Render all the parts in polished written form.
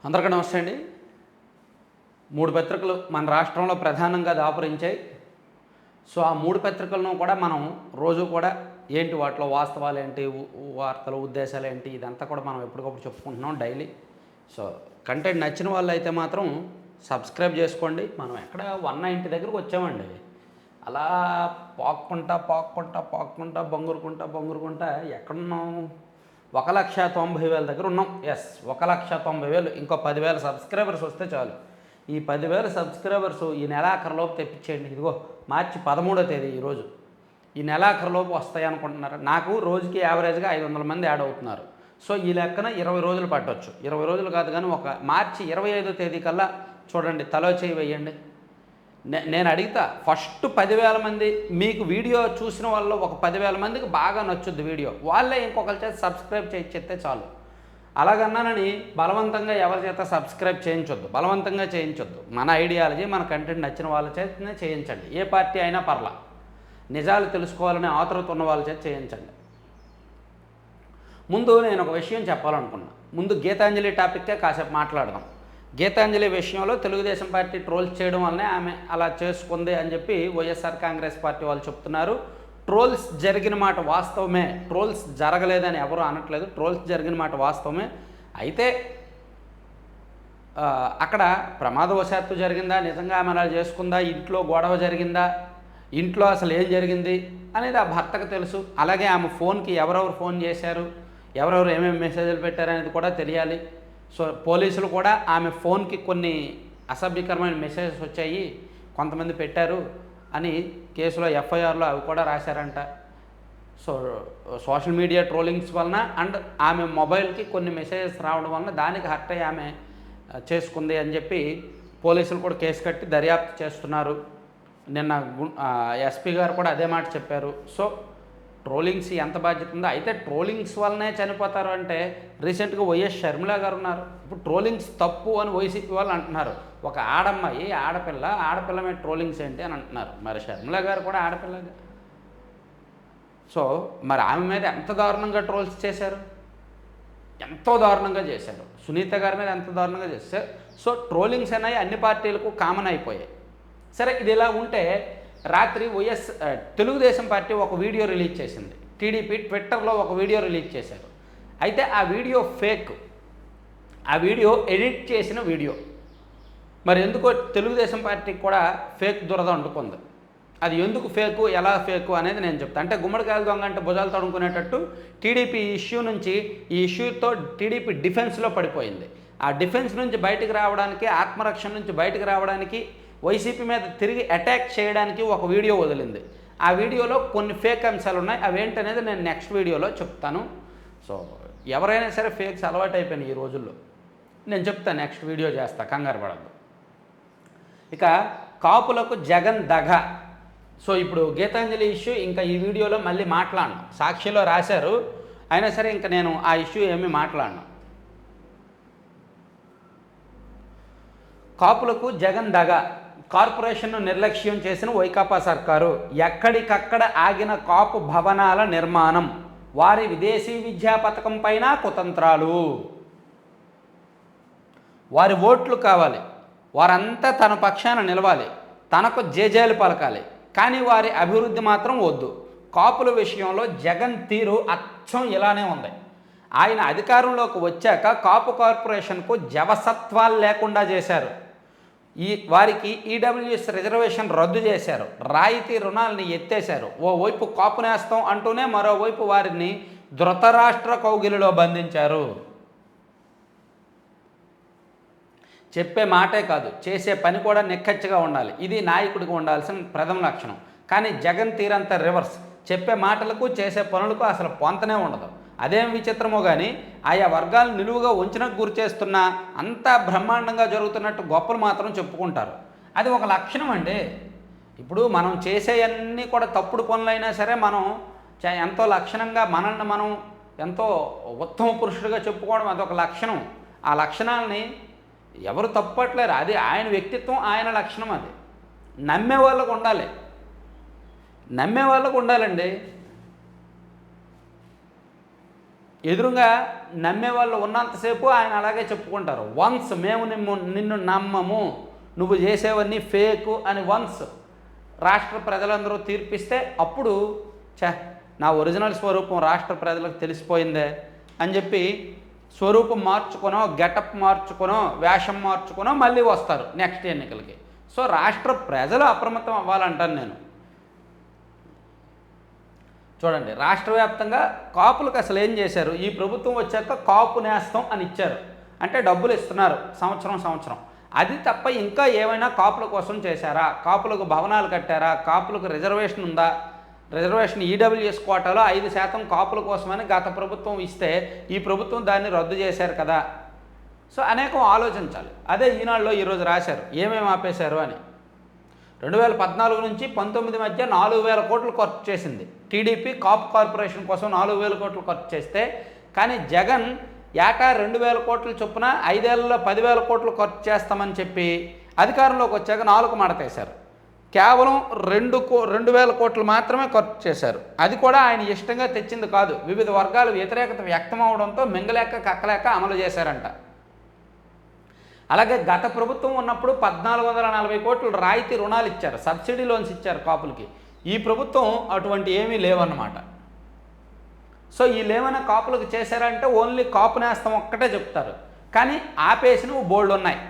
అందరికీ నమస్తే అండి. 3 పత్రికలు మన రాష్ట్రంలో ప్రధానంగా దాపురించాయి. సో ఆ 3 పత్రికలను కూడా మనం రోజు కూడా ఏంటి వాటిలో వాస్తవాలేంటి, వార్తలు, ఉద్దేశాలేంటి ఇదంతా కూడా మనం ఎప్పటికప్పుడు చెప్పుకుంటున్నాం డైలీ. సో కంటెంట్ నచ్చిన వాళ్ళైతే మాత్రం సబ్స్క్రైబ్ చేసుకోండి. మనం ఎక్కడ 190 దగ్గరకు వచ్చామండి. అలా పాక్కుంటా బొంగురుకుంటా ఎక్కడున్నాం? 1,90,000 దగ్గర ఉన్నాం. ఎస్, 1,90,000. ఇంకో 10,000 సబ్స్క్రైబర్స్ వస్తే చాలు. ఈ 10,000 సబ్స్క్రైబర్స్ ఈ నెలాఖరులోపు తెప్పించేయండి. ఇదిగో మార్చి 13వ తేదీ ఈరోజు. ఈ నెలాఖరులోపు వస్తాయి అనుకుంటున్నారు. నాకు రోజుకి యావరేజ్గా 500 మంది యాడ్ అవుతున్నారు. సో ఈ లెక్కన 20 రోజులు పట్టవచ్చు. 20 రోజులు కాదు కానీ ఒక మార్చి 25వ తేదీ కల్లా చూడండి, తలో చేయి వేయండి. నేను అడుగుతా, ఫస్ట్ 10,000 మంది మీకు వీడియో చూసిన వాళ్ళు ఒక 10,000 మందికి బాగా నచ్చుద్ది వీడియో, వాళ్ళే ఇంకొకరి చేత సబ్స్క్రైబ్ చేయించేస్తే చాలు. అలాగన్నానని బలవంతంగా ఎవరి చేత సబ్స్క్రైబ్ చేయించొద్దు, బలవంతంగా చేయించొద్దు. మన ఐడియాలజీ, మన కంటెంట్ నచ్చిన వాళ్ళ చేతనే చేయించండి. ఏ పార్టీ అయినా పర్లా. నిజాలు తెలుసుకోవాలనే ఆతృత ఉన్న వాళ్ళ చేత చేయించండి. ముందు నేను ఒక విషయం చెప్పాలనుకున్నా. ముందు గీతాంజలి టాపిక్కే కాసేపు మాట్లాడదాం. గీతాంజలి విషయంలో తెలుగుదేశం పార్టీ ట్రోల్స్ చేయడం వల్లనే ఆమె అలా చేసుకుంది అని చెప్పి వైఎస్ఆర్ కాంగ్రెస్ పార్టీ వాళ్ళు చెప్తున్నారు. ట్రోల్స్ జరిగిన మాట వాస్తవమే, ట్రోల్స్ జరగలేదని ఎవరు అనట్లేదు. ట్రోల్స్ జరిగిన మాట వాస్తవమే. అయితే అక్కడ ప్రమాదవశాత్తు జరిగిందా, నిజంగా ఆమె అలా చేసుకుందా, ఇంట్లో గొడవ జరిగిందా, ఇంట్లో అసలు ఏం జరిగింది అనేది ఆ భర్తకు తెలుసు. అలాగే ఆమె ఫోన్కి ఎవరెవరు ఫోన్ చేశారు, ఎవరెవరు ఏమేమి మెసేజ్లు పెట్టారనేది కూడా తెలియాలి. సో పోలీసులు కూడా ఆమె ఫోన్కి కొన్ని అసభ్యకరమైన మెసేజెస్ వచ్చాయి, కొంతమంది పెట్టారు అని కేసులో ఎఫ్ఐఆర్లో అవి కూడా రాశారంట. సో సోషల్ మీడియా ట్రోలింగ్స్ వలన అండ్ ఆమె మొబైల్కి కొన్ని మెసేజెస్ రావడం వలన దానికి హర్ట్ అయ్యి ఆమె చేసుకుంది అని చెప్పి పోలీసులు కూడా కేసు కట్టి దర్యాప్తు చేస్తున్నారు. నిన్న ఎస్పీ గారు కూడా అదే మాట చెప్పారు. సో ట్రోలింగ్స్ ఎంత బాధ్యత ఉందో, అయితే ట్రోలింగ్స్ వల్లనే చనిపోతారు అంటే రీసెంట్గా వైఎస్ షర్మిల గారు ఉన్నారు. ఇప్పుడు ట్రోలింగ్స్ తప్పు అని వైసీపీ వాళ్ళు అంటున్నారు. ఒక ఆడమ్మాయి, ఆడపిల్ల మీద ట్రోలింగ్స్ ఏంటి అని అంటున్నారు. మరి షర్మిల గారు కూడా ఆడపిల్లగా. సో మరి ఆమె మీద ఎంత దారుణంగా ట్రోల్స్ చేశారు, ఎంతో దారుణంగా చేశారు. సునీత గారి మీద ఎంత దారుణంగా చేశారు. సో ట్రోలింగ్స్ అనేవి అన్ని పార్టీలకు కామన్ అయిపోయాయి. సరే, ఇది ఇలా ఉంటే రాత్రి తెలుగుదేశం పార్టీ ఒక వీడియో రిలీజ్ చేసింది. టీడీపీ ట్విట్టర్లో ఒక వీడియో రిలీజ్ చేశారు. అయితే ఆ వీడియో ఫేక్, ఆ వీడియో ఎడిట్ చేసిన వీడియో. మరి ఎందుకో తెలుగుదేశం పార్టీకి కూడా ఫేక్ దురద అంటుకుంది. అది ఎందుకు ఫేకు, ఎలా ఫేకు అనేది నేను చెప్తాను. అంటే గుమ్మడికాయల దొంగ అంటే భుజాలు తడుముకునేటట్టు టీడీపీ ఈ ఇష్యూతో టీడీపీ డిఫెన్స్లో పడిపోయింది. ఆ డిఫెన్స్ నుంచి బయటకు రావడానికి, ఆత్మరక్షణ నుంచి బయటకు రావడానికి, వైసీపీ మీద తిరిగి అటాక్ చేయడానికి ఒక వీడియో వదిలింది. ఆ వీడియోలో కొన్ని ఫేక్ అంశాలు ఉన్నాయి. అవేంటనేది నేను నెక్స్ట్ వీడియోలో చెప్తాను. సో ఎవరైనా సరే ఫేక్స్ అలవాటు అయిపోయినాయి ఈ రోజుల్లో. నేను చెప్తాను, నెక్స్ట్ వీడియో చేస్తా, కంగారు పడద్దు. ఇక కాపులకు జగన్ దగ. సో ఇప్పుడు గీతాంజలి ఇష్యూ ఇంకా ఈ వీడియోలో మళ్ళీ మాట్లాడను. సాక్షిలో రాశారు, అయినా సరే ఇంకా నేను ఆ ఇష్యూ ఏమీ మాట్లాడను. కాపులకు జగన్ దగ. కార్పొరేషన్ను నిర్లక్ష్యం చేసిన వైకాపా సర్కారు. ఎక్కడికక్కడ ఆగిన కాపు భవనాల నిర్మాణం. వారి విదేశీ విద్యా పథకం పైన కుతంత్రాలు. వారి ఓట్లు కావాలి, వారంతా తన పక్షాన నిలవాలి, తనకు జేజేలు పలకాలి, కానీ వారి అభివృద్ధి మాత్రం వద్దు. కాపుల విషయంలో జగన్ తీరు అచ్చం ఇలానే ఉంది. ఆయన అధికారంలోకి వచ్చాక కాపు కార్పొరేషన్కు జవసత్వాలు లేకుండా చేశారు. వారికి ఈడబ్ల్యూఎస్ రిజర్వేషన్ రద్దు చేశారు. రాయితీ రుణాలని ఎత్తేశారు. ఓవైపు కాపు నేస్తం అంటూనే మరోవైపు వారిని ధృతరాష్ట్ర కౌగిలిలో బంధించారు. చెప్పే మాటే కాదు, చేసే పని కూడా నిక్కచ్చిగా ఉండాలి. ఇది నాయకుడికి ఉండాల్సిన ప్రథమ లక్షణం. కానీ జగన్ తీరంతా రివర్స్. చెప్పే మాటలకు చేసే పనులకు అసలు పొంతనే ఉండదు. అదేం విచిత్రమో కానీ ఆయా వర్గాలు నిలువుగా వంచనకు గురి చేస్తున్నా అంతా బ్రహ్మాండంగా జరుగుతున్నట్టు గొప్పలు మాత్రం చెప్పుకుంటారు. అది ఒక లక్షణం అండి. ఇప్పుడు మనం చేసేవన్నీ కూడా తప్పుడు పనులైనా సరే మనం ఎంతో లక్షణంగా మనల్ని మనం ఎంతో ఉత్తమ పురుషుడిగా చెప్పుకోవడం అదొక లక్షణం. ఆ లక్షణాలని ఎవరు తప్పట్లేరు. అది ఆయన వ్యక్తిత్వం, ఆయన లక్షణం. అది నమ్మే వాళ్ళకు ఉండాలండి. ఎదురుగా నమ్మే వాళ్ళు ఉన్నంతసేపు ఆయన అలాగే చెప్పుకుంటారు. వన్స్ మేము నిన్ను నమ్మము, నువ్వు చేసేవన్నీ ఫేకు అని వన్స్ రాష్ట్ర ప్రజలందరూ తీర్పిస్తే అప్పుడు నా ఒరిజినల్ స్వరూపం రాష్ట్ర ప్రజలకు తెలిసిపోయిందే అని చెప్పి స్వరూపం మార్చుకొనో, గెటప్ మార్చుకొనో, వేషం మార్చుకొనో మళ్ళీ వస్తారు నెక్స్ట్ ఎన్నికలకి. సో రాష్ట్ర ప్రజలు అప్రమత్తం అవ్వాలంటాను నేను. చూడండి, రాష్ట్ర వ్యాప్తంగా కాపులకు అసలు ఏం చేశారు? ఈ ప్రభుత్వం వచ్చాక కాపు నేస్తం అని ఇచ్చారు, అంటే డబ్బులు ఇస్తున్నారు సంవత్సరం. అది తప్ప ఇంకా ఏమైనా కాపుల కోసం చేశారా? కాపులకు భవనాలు కట్టారా? కాపులకు రిజర్వేషన్ ఉందా? రిజర్వేషన్ ఈడబ్ల్యూఎస్ కోటాలో 5% కాపుల కోసమని గత ప్రభుత్వం ఇస్తే ఈ ప్రభుత్వం దాన్ని రద్దు చేశారు కదా. సో అనేకం ఆలోచించాలి. అదే ఈనాడులో ఈరోజు రాశారు ఏమేమి ఆపేశారు అని. 2014 నుంచి 19 మధ్య 4,000 కోట్లు ఖర్చు చేసింది టీడీపీ కాపు కార్పొరేషన్ కోసం. 4,000 కోట్లు ఖర్చు చేస్తే కానీ జగన్ ఏటా 2,000 కోట్ల చొప్పున 5 ఏళ్లలో 10,000 కోట్లు ఖర్చు చేస్తామని చెప్పి అధికారంలోకి వచ్చాక 4 మడతేశారు. కేవలం 2,000 కోట్లు మాత్రమే ఖర్చు చేశారు. అది కూడా ఆయన ఇష్టంగా తెచ్చింది కాదు, వివిధ వర్గాలు వ్యతిరేకత వ్యక్తం అవడంతో మింగలేక కక్కలేక అమలు చేశారంట. అలాగే గత ప్రభుత్వం ఉన్నప్పుడు 1,440 కోట్లు రాయితీ రుణాలు ఇచ్చారు, సబ్సిడీ లోన్స్ ఇచ్చారు కాపులకి. ఈ ప్రభుత్వం అటువంటి ఏమీ లేవన్నమాట. సో ఈ లేవైనా కాపులకు చేశారంటే ఓన్లీ కాపు నేస్తం ఒక్కటే చెప్తారు, కానీ ఆపేసినవి బోల్డ్ ఉన్నాయి.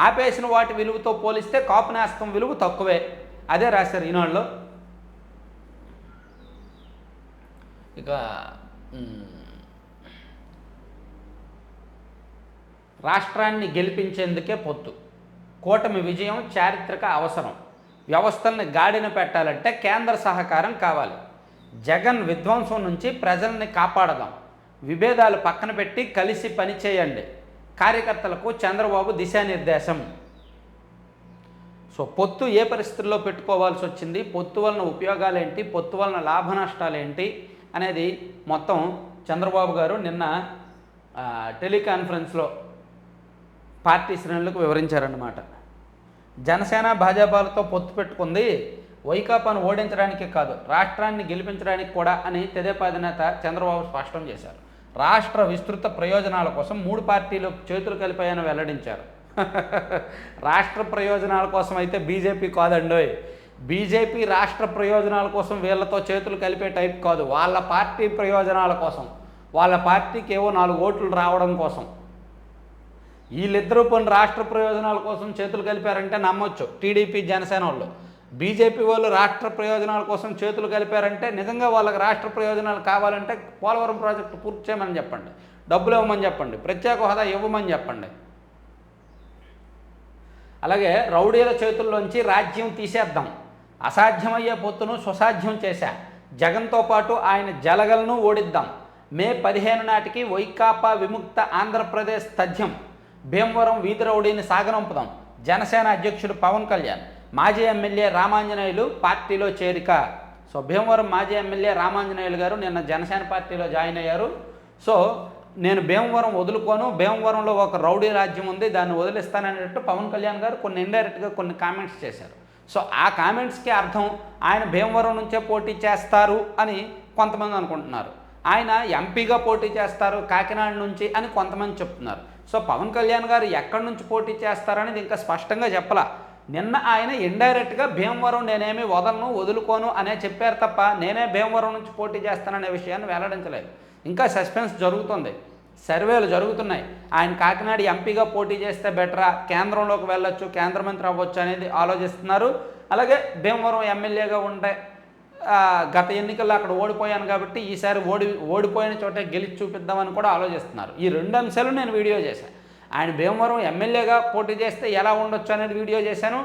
ఆపేసిన వాటి విలువతో పోలిస్తే కాపు నేస్తం విలువ తక్కువే. అదే రాశారు ఈనాడులో. ఇక రాష్ట్రాన్ని గెలిపించేందుకే పొత్తు, కూటమి విజయం చారిత్రక అవసరం, వ్యవస్థల్ని గాడిన పెట్టాలంటే కేంద్ర సహకారం కావాలి, జగన్ విధ్వంసం నుంచి ప్రజల్ని కాపాడదాం, విభేదాలు పక్కన పెట్టి కలిసి పనిచేయండి, కార్యకర్తలకు చంద్రబాబు దిశానిర్దేశం. సో పొత్తు ఏ పరిస్థితుల్లో పెట్టుకోవాల్సి వచ్చింది, పొత్తు వలన ఉపయోగాలు ఏంటి, పొత్తు వలన లాభ నష్టాలు ఏంటి అనేది మొత్తం చంద్రబాబు గారు నిన్న టెలికాన్ఫరెన్స్లో పార్టీ శ్రేణులకు వివరించారన్నమాట. జనసేన భాజపాలతో పొత్తు పెట్టుకుంది వైకాపాను ఓడించడానికి కాదు, రాష్ట్రాన్ని గెలిపించడానికి కూడా అని తెదేపా అధినేత చంద్రబాబు స్పష్టం చేశారు. రాష్ట్ర విస్తృత ప్రయోజనాల కోసం 3 పార్టీలు చేతులు కలిపాయని వెల్లడించారు. రాష్ట్ర ప్రయోజనాల కోసం అయితే బీజేపీ కాదండోయ్. బీజేపీ రాష్ట్ర ప్రయోజనాల కోసం వీళ్ళతో చేతులు కలిపే టైప్ కాదు, వాళ్ళ పార్టీ ప్రయోజనాల కోసం, వాళ్ళ పార్టీకి ఏవో 4 ఓట్లు రావడం కోసం. వీళ్ళిద్దరూ కొన్ని రాష్ట్ర ప్రయోజనాల కోసం చేతులు కలిపారంటే నమ్మొచ్చు టీడీపీ జనసేన వాళ్ళు. బీజేపీ వాళ్ళు రాష్ట్ర ప్రయోజనాల కోసం చేతులు కలిపారంటే నిజంగా వాళ్ళకి రాష్ట్ర ప్రయోజనాలు కావాలంటే పోలవరం ప్రాజెక్టు పూర్తి చేయమని చెప్పండి, డబ్బులు ఇవ్వమని చెప్పండి, ప్రత్యేక హోదా ఇవ్వమని చెప్పండి. అలాగే రౌడీల చేతుల్లోంచి రాజ్యం తీసేద్దాం, అసాధ్యమయ్యే పొత్తును సుసాధ్యం చేశా, జగన్తో పాటు ఆయన జలగలను ఓడిద్దాం, మే 15 నాటికి వైకాపా విముక్త ఆంధ్రప్రదేశ్ తథ్యం, భీమవరం వీధి రౌడీని సాగనంపుదాం, జనసేన అధ్యక్షుడు పవన్ కళ్యాణ్, మాజీ ఎమ్మెల్యే రామాంజనేయులు పార్టీలో చేరిక. సో భీమవరం మాజీ ఎమ్మెల్యే రామాంజనేయులు గారు నిన్న జనసేన పార్టీలో జాయిన్ అయ్యారు. సో నేను భీమవరం వదులుకోను, భీమవరంలో ఒక రౌడీ రాజ్యం ఉంది, దాన్ని వదిలిస్తాననేటట్టు పవన్ కళ్యాణ్ గారు కొన్ని ఇండైరెక్ట్గా కొన్ని కామెంట్స్ చేశారు. సో ఆ కామెంట్స్కి అర్థం ఆయన భీమవరం నుంచే పోటీ చేస్తారు అని కొంతమంది అనుకుంటున్నారు, ఆయన ఎంపీగా పోటీ చేస్తారు కాకినాడ నుంచి అని కొంతమంది చెప్తున్నారు. సో పవన్ కళ్యాణ్ గారు ఎక్కడి నుంచి పోటీ చేస్తారనేది ఇంకా స్పష్టంగా చెప్పలా. నిన్న ఆయన ఇండైరెక్ట్గా భీమవరం నేనేమి వదులుకోను అనే చెప్పారు తప్ప నేనే భీమవరం నుంచి పోటీ చేస్తాననే విషయాన్ని వెల్లడించలేదు. ఇంకా సస్పెన్స్ జరుగుతుంది, సర్వేలు జరుగుతున్నాయి. ఆయన కాకినాడ ఎంపీగా పోటీ చేస్తే బెటరా, కేంద్రంలోకి వెళ్ళొచ్చు, కేంద్ర మంత్రి అవ్వచ్చు అనేది ఆలోచిస్తున్నారు. అలాగే భీమవరం ఎమ్మెల్యేగా ఉంటే గత ఎన్నికల్లో అక్కడ ఓడిపోయాను కాబట్టి ఈసారి ఓడిపోయిన చోటే గెలిచి చూపిద్దామని కూడా ఆలోచిస్తున్నారు. ఈ 2 అంశాలు నేను వీడియో చేశాను. ఆయన భీమవరం ఎమ్మెల్యేగా పోటీ చేస్తే ఎలా ఉండొచ్చు అనేది వీడియో చేశాను,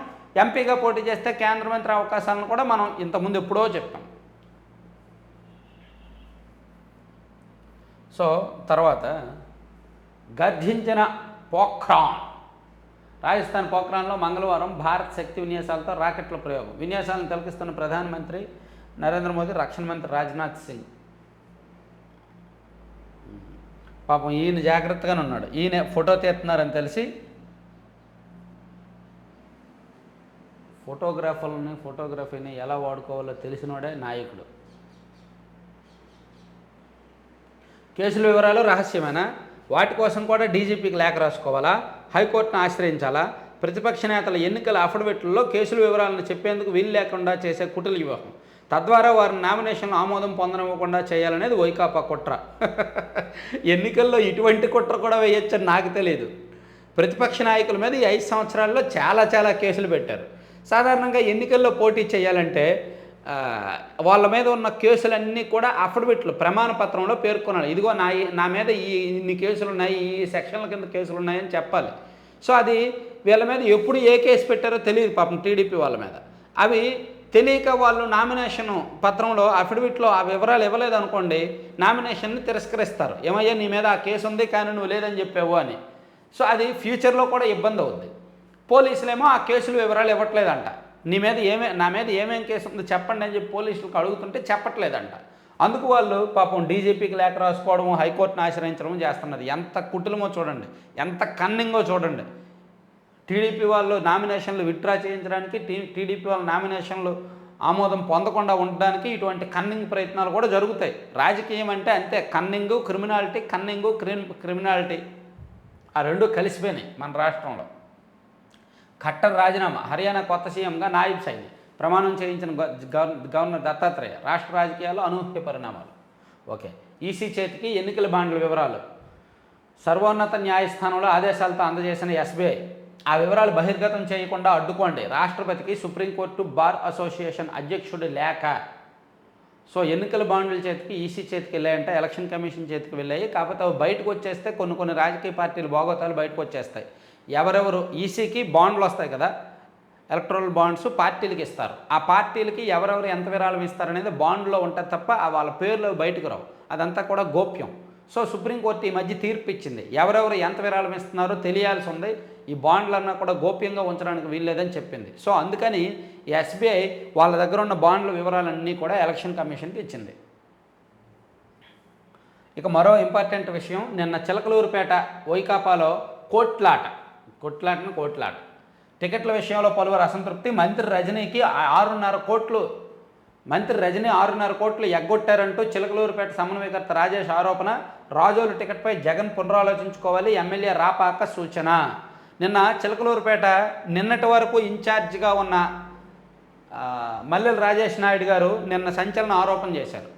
ఎంపీగా పోటీ చేస్తే కేంద్ర మంత్రి అవకాశాలను కూడా మనం ఇంతకుముందు ఎప్పుడో చెప్పాం. సో తర్వాత గర్జించిన పోఖ్రాన్, రాజస్థాన్ పోఖ్రాన్లో మంగళవారం భారత్ శక్తి విన్యాసాలతో రాకెట్ల ప్రయోగం. విన్యాసాలను తిలకిస్తున్న ప్రధానమంత్రి నరేంద్ర మోదీ, రక్షణ మంత్రి రాజ్నాథ్ సింగ్. పాపం ఈయన జాగ్రత్తగానే ఉన్నాడు, ఈయన ఫోటో తీస్తున్నారని తెలిసి ఫోటోగ్రఫీని ఎలా వాడుకోవాలో తెలిసినోడే నాయకుడు. కేసుల వివరాలు రహస్యమేనా? వాటి కోసం కూడా డీజీపీకి లేఖ రాసుకోవాలా? హైకోర్టును ఆశ్రయించాలా? ప్రతిపక్ష నేతల ఎన్నికల అఫిడవిట్లలో కేసుల వివరాలను చెప్పేందుకు వీలు లేకుండా చేసే కుటిల వ్యూహం. తద్వారా వారి నామినేషన్లు ఆమోదం పొందనివ్వకుండా చేయాలనేది వైకాపా కుట్ర. ఎన్నికల్లో ఇటువంటి కుట్ర కూడా వేయొచ్చని నాకు తెలియదు. ప్రతిపక్ష నాయకుల మీద ఈ 5 సంవత్సరాల్లో చాలా కేసులు పెట్టారు. సాధారణంగా ఎన్నికల్లో పోటీ చేయాలంటే వాళ్ళ మీద ఉన్న కేసులన్నీ కూడా అఫిడవిట్లు ప్రమాణ పత్రంలో పేర్కొనాలి. ఇదిగో నా మీద ఇన్ని కేసులు ఉన్నాయి, ఈ సెక్షన్ల కింద కేసులు ఉన్నాయని చెప్పాలి. సో అది వీళ్ళ మీద ఎప్పుడు ఏ కేసు పెట్టారో తెలియదు పాపం టీడీపీ వాళ్ళ మీద. అవి తెలియక వాళ్ళు నామినేషన్ పత్రంలో అఫిడవిట్లో ఆ వివరాలు ఇవ్వలేదు అనుకోండి, నామినేషన్ని తిరస్కరిస్తారు. ఏమయ్యా నీ మీద ఆ కేసు ఉంది కానీ నువ్వు లేదని చెప్పావు అని. సో అది ఫ్యూచర్లో కూడా ఇబ్బంది అవుద్ది. పోలీసులేమో ఆ కేసుల వివరాలు ఇవ్వట్లేదంట. నా మీద ఏమేం కేసు ఉందో చెప్పండి అని చెప్పి పోలీసులకు అడుగుతుంటే చెప్పట్లేదంట. అందుకు వాళ్ళు పాపం డీజీపీకి లేఖ రాసుకోవడం, హైకోర్టును ఆశ్రయించడం చేస్తున్నది. ఎంత కుటిలమో చూడండి, ఎంత కన్నింగో చూడండి. టీడీపీ వాళ్ళు నామినేషన్లు విత్డ్రా చేయించడానికి, టీడీపీ వాళ్ళ నామినేషన్లు ఆమోదం పొందకుండా ఉండడానికి ఇటువంటి కన్నింగ్ ప్రయత్నాలు కూడా జరుగుతాయి. రాజకీయం అంటే అంతే, కన్నింగు క్రిమినాలిటీ ఆ రెండు కలిసిపోయినాయి మన రాష్ట్రంలో. ఖట్టర్ రాజీనామా, హర్యానా కొత్త సీఎంగా నాయిబ్ సైని ప్రమాణం చేయించిన గవర్నర్ దత్తాత్రేయ. రాష్ట్ర రాజకీయాల్లో అనూహ్య పరిణామాలు. ఓకే, ఈసీ చేతికి ఎన్నికల బాండ్ల వివరాలు. సర్వోన్నత న్యాయస్థానంలో ఆదేశాలతో అందజేసిన ఎస్బీఐ. ఆ వివరాలు బహిర్గతం చేయకుండా అడ్డుకోండి. రాష్ట్రపతికి సుప్రీంకోర్టు బార్ అసోసియేషన్ అధ్యక్షుడి లేఖ. సో ఎన్నికల బాండ్ల చేతికి ఈసీ చేతికి వెళ్ళాయంటే, ఎలక్షన్ కమిషన్ చేతికి వెళ్ళాయి. కాకపోతే అవి బయటకు వచ్చేస్తే కొన్ని రాజకీయ పార్టీలు బాగోతాలు బయటకు వచ్చేస్తాయి. ఎవరెవరు ఈసీకి బాండ్లు వస్తాయి కదా, ఎలక్ట్రల్ బాండ్స్ పార్టీలకి ఇస్తారు. ఆ పార్టీలకి ఎవరెవరు ఎంత విరాళం ఇస్తారనేది బాండ్లో ఉంటుంది తప్ప వాళ్ళ పేర్లు బయటకు రావు. అదంతా కూడా గోప్యం. సో సుప్రీంకోర్టు ఈ మధ్య తీర్పు ఇచ్చింది, ఎవరెవరు ఎంత విరాళం ఇస్తున్నారో తెలియాల్సి ఉంది, ఈ బాండ్లన్నా కూడా గోప్యంగా ఉంచడానికి వీల్లేదని చెప్పింది. సో అందుకని ఎస్బీఐ వాళ్ళ దగ్గర ఉన్న బాండ్ల వివరాలన్నీ కూడా ఎలక్షన్ కమిషన్కి ఇచ్చింది. ఇక మరో ఇంపార్టెంట్ విషయం, నిన్న చిలకలూరుపేట వైకాపాలో కోట్లాట. టికెట్ల విషయంలో పలువురు అసంతృప్తి. మంత్రి రజనీ 6.5 కోట్లు ఎగ్గొట్టారంటూ చిలకలూరుపేట సమన్వయకర్త రాజేష్ ఆరోపణ. రాజోలు టికెట్పై జగన్ పునరాలోచించుకోవాలి, ఎమ్మెల్యే రాపాక సూచన. నిన్న చిలకలూరుపేట నిన్నటి వరకు ఇన్ఛార్జిగా ఉన్న మల్లెల రాజేష్ నాయుడు గారు నిన్న సంచలన ఆరోపణ చేశారు.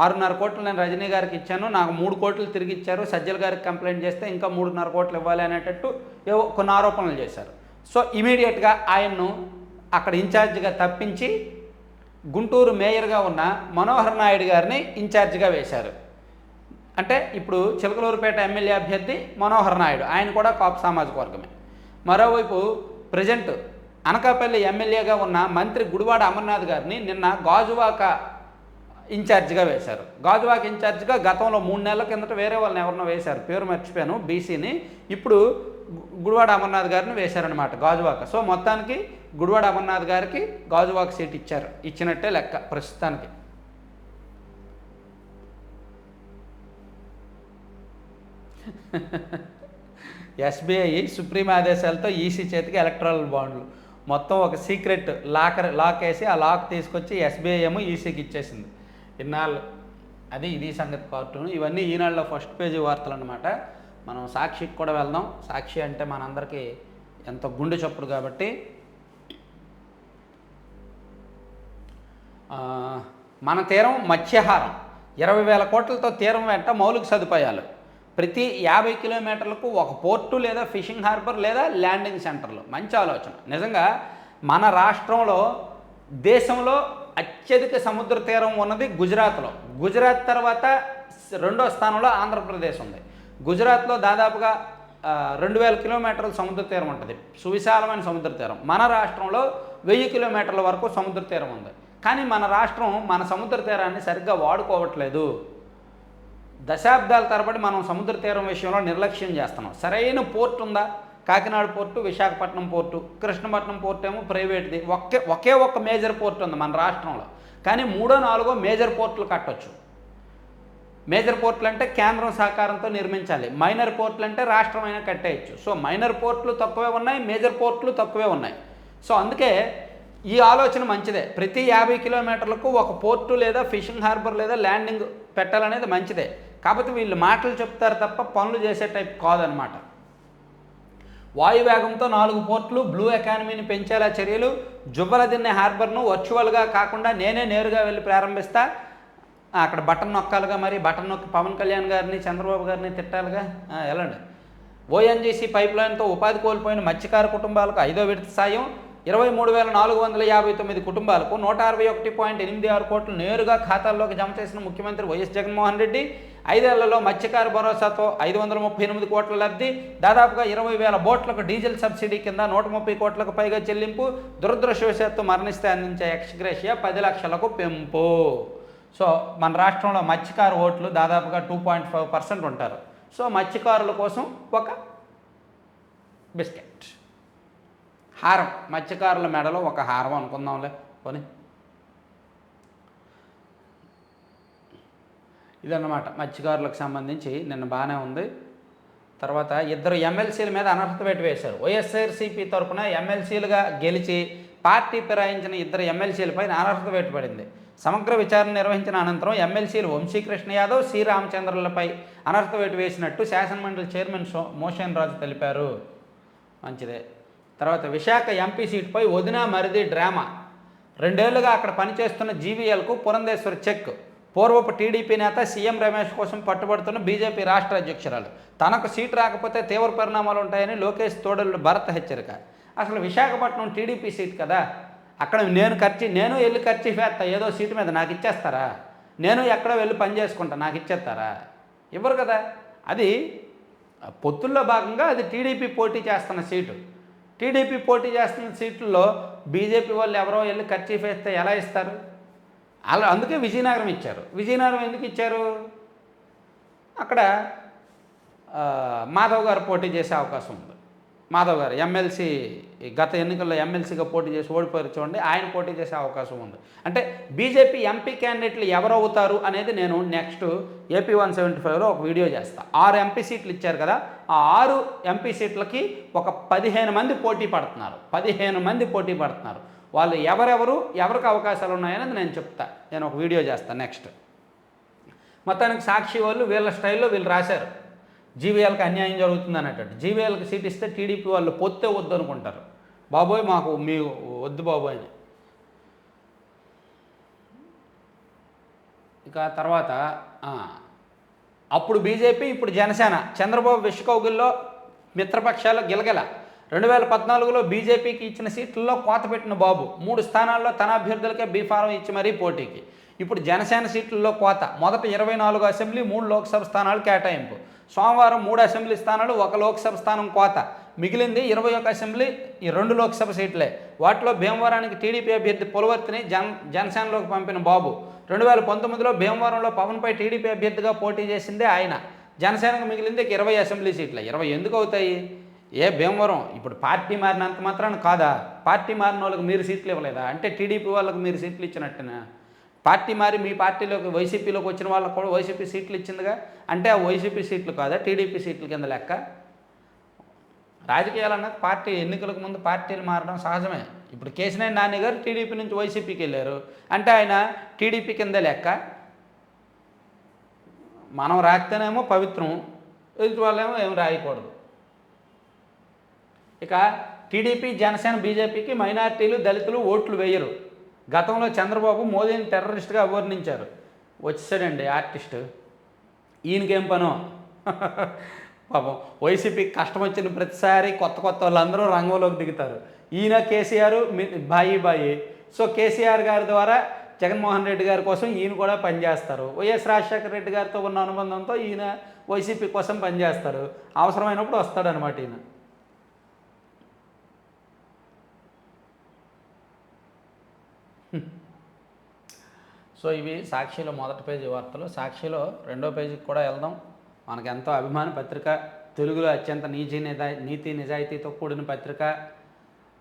6.5 కోట్లు నేను రజనీ గారికి ఇచ్చాను, నాకు 3 కోట్లు తిరిగి ఇచ్చారు, సజ్జల గారికి కంప్లైంట్ చేస్తే ఇంకా 3.5 కోట్లు ఇవ్వాలి అనేటట్టు ఏవో కొన్ని ఆరోపణలు చేశారు. సో ఇమీడియట్గా ఆయన్ను అక్కడ ఇన్ఛార్జిగా తప్పించి గుంటూరు మేయర్గా ఉన్న మనోహర్ నాయుడు గారిని ఇన్ఛార్జిగా వేశారు. అంటే ఇప్పుడు చిలకలూరుపేట ఎమ్మెల్యే అభ్యర్థి మనోహర్ నాయుడు, ఆయన కూడా కాపు సామాజిక వర్గమే. మరోవైపు ప్రజెంట్ అనకాపల్లి ఎమ్మెల్యేగా ఉన్న మంత్రి గుడివాడ అమర్నాథ్ గారిని నిన్న గాజువాక ఇన్ఛార్జిగా వేశారు. గాజువాక ఇన్ఛార్జిగా గతంలో 3 నెలల కిందట వేరే వాళ్ళని ఎవరినో వేశారు, పేరు మర్చిపోయాను, బీసీని. ఇప్పుడు గుడివాడ అమర్నాథ్ గారిని వేశారనమాట గాజువాక. సో మొత్తానికి గుడివాడ అమర్నాథ్ గారికి గాజువాక సీట్ ఇచ్చినట్టే లెక్క ప్రస్తుతానికి. ఎస్బీఐ సుప్రీం ఆదేశాలతో ఈసీ చేతికి ఎలక్ట్రల్ బాండ్లు. మొత్తం ఒక సీక్రెట్ లాక్ వేసి ఆ లాక్ తీసుకొచ్చి ఎస్బీఐ ఏమో ఈసీకి ఇచ్చేసింది. ఇన్నాళ్ళు ఇది సంగతి కార్టూన్. ఇవన్నీ ఈనాడులో ఫస్ట్ పేజీ వార్తలు అనమాట. మనం సాక్షికి కూడా వెళ్దాం. సాక్షి అంటే మనందరికీ ఎంతో గుండె చప్పుడు కాబట్టి. మన తీరం మత్స్యహారం, 20,000 కోట్లతో తీరం వెంట మౌలిక సదుపాయాలు. ప్రతి 50 కిలోమీటర్లకు ఒక పోర్టు లేదా ఫిషింగ్ హార్బర్ లేదా ల్యాండింగ్ సెంటర్లు. మంచి ఆలోచన నిజంగా. మన రాష్ట్రంలో దేశంలో అత్యధిక సముద్ర తీరం ఉన్నది గుజరాత్లో. గుజరాత్ తర్వాత 2వ స్థానంలో ఆంధ్రప్రదేశ్ ఉంది. గుజరాత్లో దాదాపుగా 2,000 కిలోమీటర్ల సముద్ర తీరం ఉంటుంది, సువిశాలమైన సముద్ర తీరం. మన రాష్ట్రంలో 1000 కిలోమీటర్ల వరకు సముద్ర తీరం ఉంది. కానీ మన రాష్ట్రం మన సముద్ర తీరాన్ని సరిగ్గా వాడుకోవట్లేదు. దశాబ్దాల తరబడి మనం సముద్ర తీరం విషయంలో నిర్లక్ష్యం చేస్తున్నాం. సరైన పోర్టు ఉందా? Kakinada port, Visakhapatnam port, Krishnapatnam port ఏమో ప్రైవేట్ది. ఒకే ఒక్క మేజర్ పోర్టు ఉంది మన రాష్ట్రంలో. కానీ 3, 4 మేజర్ పోర్టులు కట్టొచ్చు. మేజర్ పోర్టులు అంటే కేంద్రం సహకారంతో నిర్మించాలి. మైనర్ పోర్టులు అంటే రాష్ట్రమైనా కట్టేయచ్చు. సో మైనర్ పోర్టులు తక్కువే ఉన్నాయి, మేజర్ పోర్టులు తక్కువే ఉన్నాయి. సో అందుకే ఈ ఆలోచన మంచిదే. ప్రతి 50 కిలోమీటర్లకు ఒక పోర్టు లేదా ఫిషింగ్ హార్బర్ లేదా ల్యాండింగ్ పెట్టాలనేది మంచిదే. కాకపోతే వీళ్ళు మాటలు చెప్తారు తప్ప పనులు చేసే టైప్ కాదనమాట. వాయువేగంతో 4 పోర్టులు, బ్లూ ఎకానమీని పెంచేలా చర్యలు, జువ్వలదిన్నె హార్బర్ను వర్చువల్గా కాకుండా నేరుగా వెళ్ళి ప్రారంభిస్తా. అక్కడ బటన్ నొక్కాలిగా, మరి బటన్ నొక్కి పవన్ కళ్యాణ్ గారిని చంద్రబాబు గారిని తిట్టాలిగా, వెళ్ళండి. ఓఎన్జీసీ పైప్ లైన్తో ఉపాధి కోల్పోయిన మత్స్యకార కుటుంబాలకు 5వ విడత సాయం, 23,459 కుటుంబాలకు 161.86 కోట్లు నేరుగా ఖాతాల్లోకి జమ చేసిన ముఖ్యమంత్రి వైఎస్ జగన్మోహన్ రెడ్డి. 5 ఏళ్లలో మత్స్యకార భరోసాతో 538 కోట్ల లబ్ధి, దాదాపుగా 20,000 బోట్లకు డీజిల్ సబ్సిడీ కింద 130 కోట్లకు పైగా చెల్లింపు, దురదృష్టవశాత్తు మరణిస్తే అందించే ఎక్స్గ్రేషియా 10 లక్షలకు పెంపు. సో మన రాష్ట్రంలో మత్స్యకార ఓట్లు దాదాపుగా 2.5% ఉంటారు. సో మత్స్యకారుల కోసం ఒక బిస్కెట్, హారం, మత్స్యకారుల మెడలో ఒక హారం అనుకుందాంలే పోనీ. ఇదన్నమాట మత్స్యకారులకు సంబంధించి నిన్న బాగానే ఉంది. తర్వాత 2 ఎమ్మెల్సీల మీద అనర్హత వేటు వేశారు. వైఎస్ఆర్సీపీ తరఫున ఎమ్మెల్సీలుగా గెలిచి పార్టీ ఫిరాయించిన 2 ఎమ్మెల్సీలపై అనర్హత వేటు పడింది. సమగ్ర విచారణ నిర్వహించిన అనంతరం ఎమ్మెల్సీలు వంశీకృష్ణ యాదవ్, సి రామచంద్రులపై అనర్హత వేటు వేసినట్టు శాసనమండలి చైర్మన్ మోషన్ రాజు తెలిపారు. మంచిదే. తర్వాత విశాఖ ఎంపీ సీటుపై వదిన మరిది డ్రామా. 2 ఏళ్లుగా అక్కడ పనిచేస్తున్న జీవీఎల్కు పురంధేశ్వరి చెక్. పూర్వపు టీడీపీ నేత సీఎం రమేష్ కోసం పట్టుబడుతున్న బీజేపీ రాష్ట్ర అధ్యక్షురాలు. తనకు సీటు రాకపోతే తీవ్ర పరిణామాలు ఉంటాయని లోకేష్ తోడలు భరత్ హెచ్చరిక. అసలు విశాఖపట్నం టీడీపీ సీట్ కదా, అక్కడ నేను వెళ్ళి ఖర్చు వేస్తా, ఏదో సీటు మీద నాకు ఇచ్చేస్తారా? నేను ఎక్కడ వెళ్ళి పని చేసుకుంటా, నాకు ఇచ్చేస్తారా? ఇవ్వరు కదా. అది పొత్తుల్లో భాగంగా అది టీడీపీ పోటీ చేస్తున్న సీటు. టీడీపీ పోటీ చేస్తున్న సీట్లలో బీజేపీ వాళ్ళు ఎవరో వెళ్ళి ఖర్చు వేస్తే ఎలా ఇస్తారు? అలా అందుకే విజయనగరం ఇచ్చారు. విజయనగరం ఎందుకు ఇచ్చారు? అక్కడ మాధవ్ గారు పోటీ చేసే అవకాశం ఉంది. మాధవ్ గారు ఎమ్మెల్సీ, గత ఎన్నికల్లో ఎమ్మెల్సీగా పోటీ చేసి ఓడిపోయారు చూడండి, ఆయన పోటీ చేసే అవకాశం ఉంది. అంటే బీజేపీ ఎంపీ క్యాండిడేట్లు ఎవరవుతారు అనేది నేను నెక్స్ట్ ఏపీ 175లో ఒక వీడియో చేస్తాను. 6 ఎంపీ సీట్లు ఇచ్చారు కదా, ఆ 6 ఎంపీ సీట్లకి ఒక 15 మంది పోటీ పడుతున్నారు. 15 మంది పోటీ పడుతున్నారు. వాళ్ళు ఎవరికి అవకాశాలు ఉన్నాయనేది నేను చెప్తా. నేను ఒక వీడియో చేస్తాను నెక్స్ట్. మొత్తానికి సాక్షి వాళ్ళు వీళ్ళ స్టైల్లో వీళ్ళు రాశారు, జీవీఎల్కి అన్యాయం జరుగుతుంది అనేటట్టు. జీవీఎల్కి సీట్ ఇస్తే టీడీపీ వాళ్ళు పొత్తే వద్దు అనుకుంటారు. బాబోయ్ మాకు మీ వద్దు బాబోయ్ అని. ఇక తర్వాత అప్పుడు బీజేపీ, ఇప్పుడు జనసేన. చంద్రబాబు విశ్వకౌగిల్లో మిత్రపక్షాల గిలగిల. 2014లో బీజేపీకి ఇచ్చిన సీట్లలో కోత పెట్టిన బాబు 3 స్థానాల్లో తన అభ్యర్థులకే బీఫారం ఇచ్చి మరీ పోటీకి. ఇప్పుడు జనసేన సీట్లలో కోత. మొదట 24 అసెంబ్లీ, 3 లోక్సభ స్థానాలు కేటాయింపు. సోమవారం 3 అసెంబ్లీ స్థానాలు, 1 లోక్సభ స్థానం కోత. మిగిలింది 21 అసెంబ్లీ, 2 లోక్సభ సీట్లే. వాటిలో భీమవరానికి టీడీపీ అభ్యర్థి పులవర్తిని జనసేనలోకి పంపిన బాబు. 2019లో భీమవరంలో పవన్పై టీడీపీ అభ్యర్థిగా పోటీ చేసిందే ఆయన. జనసేనకు మిగిలింది 20 అసెంబ్లీ సీట్లే. 20 ఎందుకు అవుతాయి? భీమవరం ఇప్పుడు పార్టీ మారినంత మాత్రాన కాదా? పార్టీ మారిన వాళ్ళకి మీరు సీట్లు ఇవ్వలేదా? అంటే టీడీపీ వాళ్ళకి మీరు సీట్లు ఇచ్చినట్టునా? పార్టీ మారి మీ పార్టీలోకి వైసీపీలోకి వచ్చిన వాళ్ళకు కూడా వైసీపీ సీట్లు ఇచ్చిందిగా, అంటే ఆ వైసీపీ సీట్లు కాదా టీడీపీ సీట్ల కింద లెక్క? రాజకీయాలన్నది పార్టీ ఎన్నికలకు ముందు పార్టీలు మారడం సహజమే. ఇప్పుడు కేశినేని నాని గారు టీడీపీ నుంచి వైసీపీకి వెళ్ళారు, అంటే ఆయన టీడీపీ కింద లెక్క. మనం రాస్తేనేమో పవిత్రం, ఎదుటి వాళ్ళేమో ఏం రాయకూడదు. ఇక టీడీపీ, జనసేన, బీజేపీకి మైనార్టీలు, దళితులు ఓట్లు వేయరు. గతంలో చంద్రబాబు మోదీని టెర్రరిస్ట్గా అభివర్ణించారు. వచ్చేసాడండి ఆర్టిస్టు. ఈయనకేం పనో పాపం. వైసీపీకి కష్టం వచ్చిన ప్రతిసారి కొత్త వాళ్ళందరూ రంగంలోకి దిగుతారు. ఈయన కేసీఆర్ బాయి. సో కేసీఆర్ గారి ద్వారా జగన్మోహన్ రెడ్డి గారి కోసం ఈయన కూడా పనిచేస్తారు. వైఎస్ రాజశేఖర రెడ్డి గారితో ఉన్న అనుబంధంతో ఈయన వైసీపీ కోసం పనిచేస్తారు. అవసరమైనప్పుడు వస్తాడనమాట ఈయన. సో ఇవి సాక్షిలో మొదటి పేజీ వార్తలు. సాక్షిలో రెండో పేజీకి కూడా వెళ్దాం. మనకు ఎంతో అభిమాన పత్రిక, తెలుగులో అత్యంత నీతి నిజాయితీతో కూడిన పత్రిక,